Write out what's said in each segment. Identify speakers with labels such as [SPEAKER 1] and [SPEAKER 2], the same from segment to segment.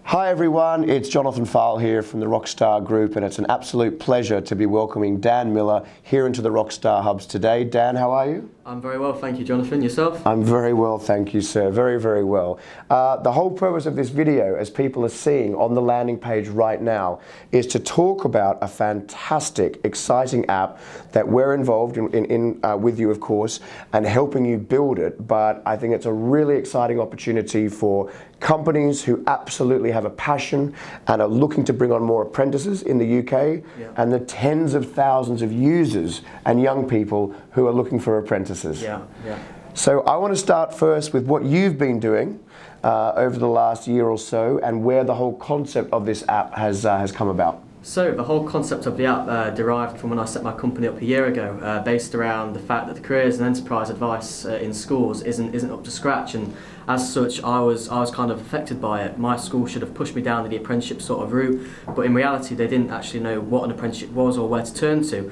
[SPEAKER 1] Hi everyone, it's Jonathan Fowle here from the Rockstar Group, and it's an absolute pleasure to be welcoming Dan Miller here into the Rockstar Hubs today. Dan, how are you?
[SPEAKER 2] I'm very well, thank you, Jonathan. Yourself?
[SPEAKER 1] I'm very well, thank you, sir. Very, very well. The whole purpose of this video, as people are seeing on the landing page right now, is to talk about a fantastic, exciting app that we're involved in with you, of course, and helping you build it. But I think it's a really exciting opportunity for companies who absolutely have a passion and are looking to bring on more apprentices in the UK, and the tens of thousands of users and young people who are looking for apprentices. So I want to start first with what you've been doing over the last year or so, and where the whole concept of this app has come about.
[SPEAKER 2] So the whole concept of the app derived from when I set my company up a year ago, based around the fact that the careers and enterprise advice in schools isn't up to scratch, and as such I was kind of affected by it. My school should have pushed me down the apprenticeship sort of route, but in reality they didn't actually know what an apprenticeship was or where to turn to.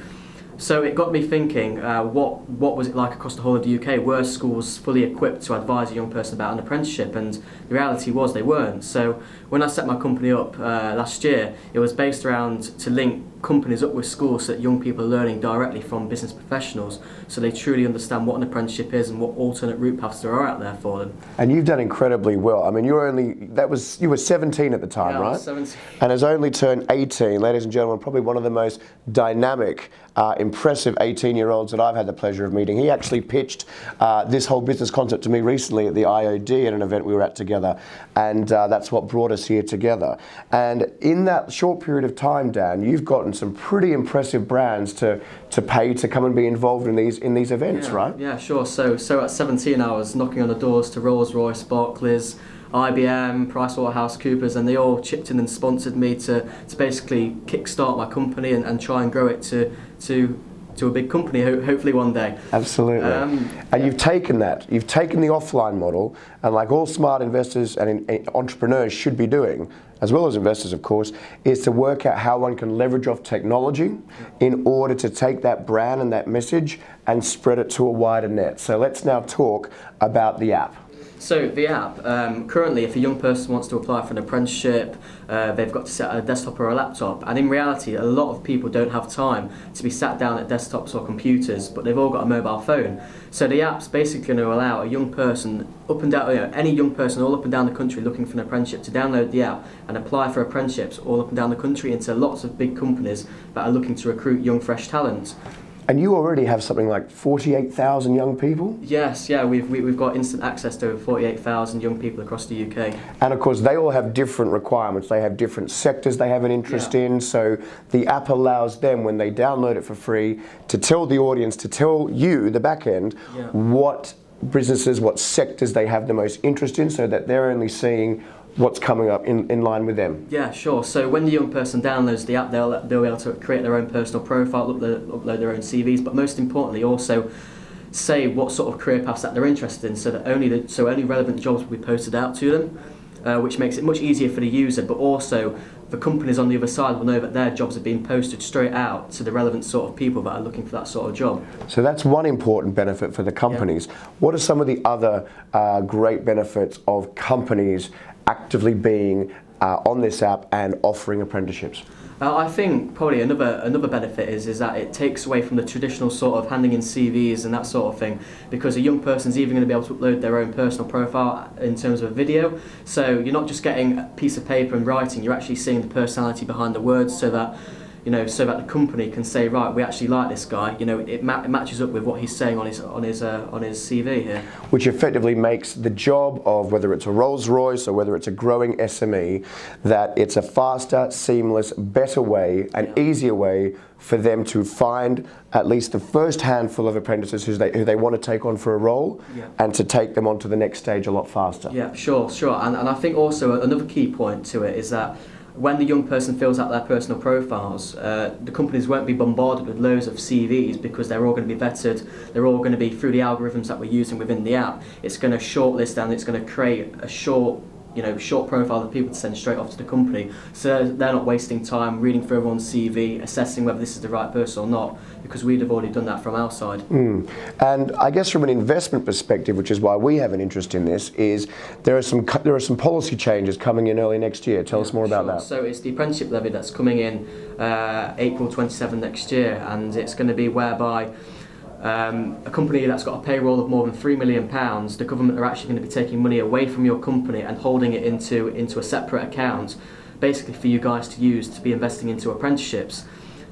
[SPEAKER 2] So it got me thinking, what was it like across the whole of the UK? Were schools fully equipped to advise a young person about an apprenticeship? And the reality was they weren't. So when I set my company up last year, it was based around to link companies up with schools so that young people are learning directly from business professionals, so they truly understand what an apprenticeship is and what alternate route paths there are out there for them.
[SPEAKER 1] And you've done incredibly well. I mean, you were 17 at the time,
[SPEAKER 2] yeah,
[SPEAKER 1] right?
[SPEAKER 2] I was 17.
[SPEAKER 1] And has only turned 18, ladies and gentlemen, probably one of the most dynamic, impressive 18-year-olds that I've had the pleasure of meeting. He actually pitched this whole business concept to me recently at the IOD at an event we were at together, and that's what brought us here together. And in that short period of time, Dan, you've gotten some pretty impressive brands to pay to come and be involved in these events, right?
[SPEAKER 2] Yeah, sure. So at 17 I was knocking on the doors to Rolls-Royce, Barclays, IBM, PricewaterhouseCoopers, and they all chipped in and sponsored me to basically kickstart my company and try and grow it to a big company, hopefully one day.
[SPEAKER 1] Absolutely. And you've taken the offline model, and like all smart investors and entrepreneurs should be doing, as well as investors of course, is to work out how one can leverage off technology in order to take that brand and that message and spread it to a wider net. So let's now talk about the app.
[SPEAKER 2] So the app, currently if a young person wants to apply for an apprenticeship, they've got to set a desktop or a laptop, and in reality a lot of people don't have time to be sat down at desktops or computers, but they've all got a mobile phone. So the app's basically going to allow a young person up and down, any young person all up and down the country looking for an apprenticeship to download the app and apply for apprenticeships all up and down the country into lots of big companies that are looking to recruit young fresh talent.
[SPEAKER 1] And you already have something like 48,000 young people?
[SPEAKER 2] Yes, yeah, we've got instant access to over 48,000 young people across the UK.
[SPEAKER 1] And of course they all have different requirements. They have different sectors they have an interest in, so the app allows them, when they download it for free, to tell the audience, to tell you, the back end, what businesses, what sectors they have the most interest in, so that they're only seeing what's coming up in line with them.
[SPEAKER 2] Yeah, sure. So when the young person downloads the app, they'll be able to create their own personal profile, upload their own CVs, but most importantly also say what sort of career paths that they're interested in, so that only relevant jobs will be posted out to them, which makes it much easier for the user, but also the companies on the other side will know that their jobs are being posted straight out to the relevant sort of people that are looking for that sort of job.
[SPEAKER 1] So that's one important benefit for the companies. What are some of the other great benefits of companies actively being on this app and offering apprenticeships?
[SPEAKER 2] I think probably another benefit is that it takes away from the traditional sort of handing in CVs and that sort of thing, because a young person's even going to be able to upload their own personal profile in terms of a video. So you're not just getting a piece of paper and writing, you're actually seeing the personality behind the words, so that the company can say, right, we actually like this guy. It matches up with what he's saying on his CV here.
[SPEAKER 1] Which effectively makes the job of, whether it's a Rolls-Royce or whether it's a growing SME, that it's a faster, seamless, better way, an easier way for them to find at least the first handful of apprentices who they want to take on for a role, and to take them on to the next stage a lot faster.
[SPEAKER 2] Yeah, sure. And I think also another key point to it is that when the young person fills out their personal profiles, the companies won't be bombarded with loads of CVs, because they're all going to be vetted, they're all going to be through the algorithms that we're using within the app. It's going to shortlist and it's going to create a short short profile of people to send straight off to the company, so they're not wasting time reading through everyone's CV, assessing whether this is the right person or not, because we'd have already done that from our side.
[SPEAKER 1] And I guess from an investment perspective, which is why we have an interest in this, is there are some policy changes coming in early next year. Tell us more about that.
[SPEAKER 2] So it's the apprenticeship levy that's coming in April 27 next year, and it's going to be whereby a company that's got a payroll of more than £3 million, the government are actually going to be taking money away from your company and holding it into a separate account, basically for you guys to use to be investing into apprenticeships.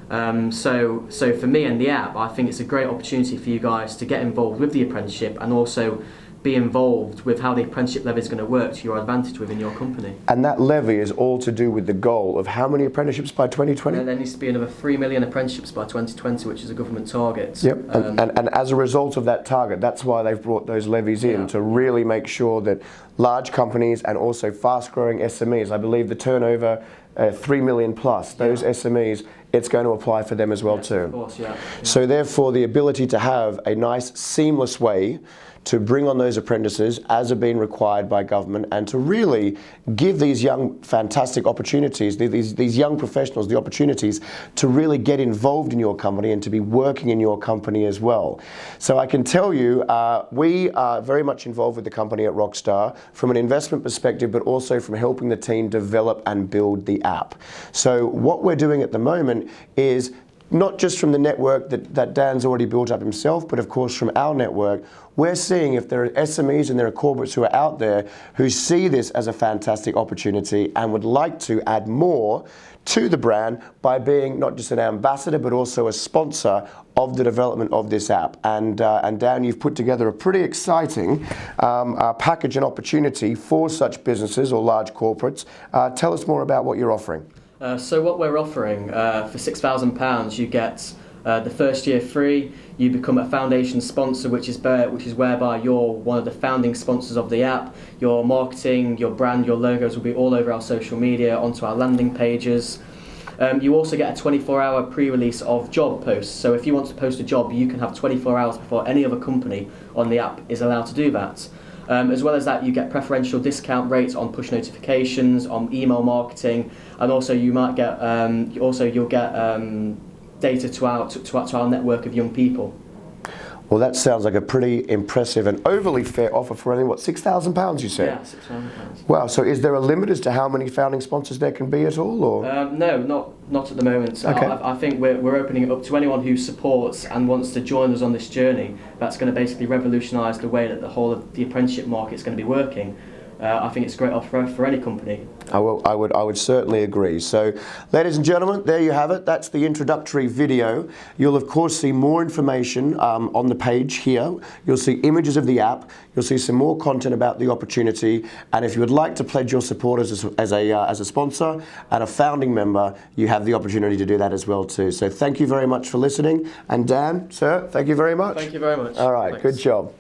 [SPEAKER 2] So for me and the app, I think it's a great opportunity for you guys to get involved with the apprenticeship and also be involved with how the apprenticeship levy is going to work to your advantage within your company.
[SPEAKER 1] And that levy is all to do with the goal of how many apprenticeships by 2020?
[SPEAKER 2] And there needs to be another 3 million apprenticeships by 2020, which is a government target.
[SPEAKER 1] Yep, and as a result of that target, that's why they've brought those levies in, to really make sure that large companies and also fast-growing SMEs, I believe the turnover 3 million plus, those SMEs, it's going to apply for them as well too.
[SPEAKER 2] Of course,
[SPEAKER 1] So therefore, the ability to have a nice, seamless way to bring on those apprentices as are being required by government, and to really give these young, fantastic opportunities, these young professionals the opportunities to really get involved in your company and to be working in your company as well. So I can tell you, we are very much involved with the company at Rockstar from an investment perspective, but also from helping the team develop and build the app. So what we're doing at the moment is not just from the network that Dan's already built up himself, but of course from our network, we're seeing if there are SMEs and there are corporates who are out there who see this as a fantastic opportunity and would like to add more to the brand by being not just an ambassador, but also a sponsor of the development of this app. And Dan, you've put together a pretty exciting package and opportunity for such businesses or large corporates. Tell us more about what you're offering.
[SPEAKER 2] So what we're offering, for £6,000 you get the first year free. You become a foundation sponsor, which is whereby you're one of the founding sponsors of the app. Your marketing, your brand, your logos will be all over our social media, onto our landing pages. You also get a 24-hour pre-release of job posts. So if you want to post a job, you can have 24 hours before any other company on the app is allowed to do that. As well as that, you get preferential discount rates on push notifications, on email marketing, and also you might get you'll get data to our network of young people.
[SPEAKER 1] Well, that sounds like a pretty impressive and overly fair offer for only, what, £6,000 you said?
[SPEAKER 2] Yeah, £6,000.
[SPEAKER 1] Wow, so is there a limit as to how many founding sponsors there can be at all? Or?
[SPEAKER 2] No, not at the moment.
[SPEAKER 1] Okay.
[SPEAKER 2] I think we're opening it up to anyone who supports and wants to join us on this journey. That's going to basically revolutionise the way that the whole of the apprenticeship market is going to be working. I think it's a great offer for any company.
[SPEAKER 1] I would certainly agree. So, ladies and gentlemen, there you have it. That's the introductory video. You'll of course see more information on the page here. You'll see images of the app. You'll see some more content about the opportunity. And if you would like to pledge your support as a sponsor and a founding member, you have the opportunity to do that as well too. So thank you very much for listening. And Dan, sir, thank you very much.
[SPEAKER 2] Thank you very much.
[SPEAKER 1] All right,
[SPEAKER 2] Thanks.
[SPEAKER 1] Good job.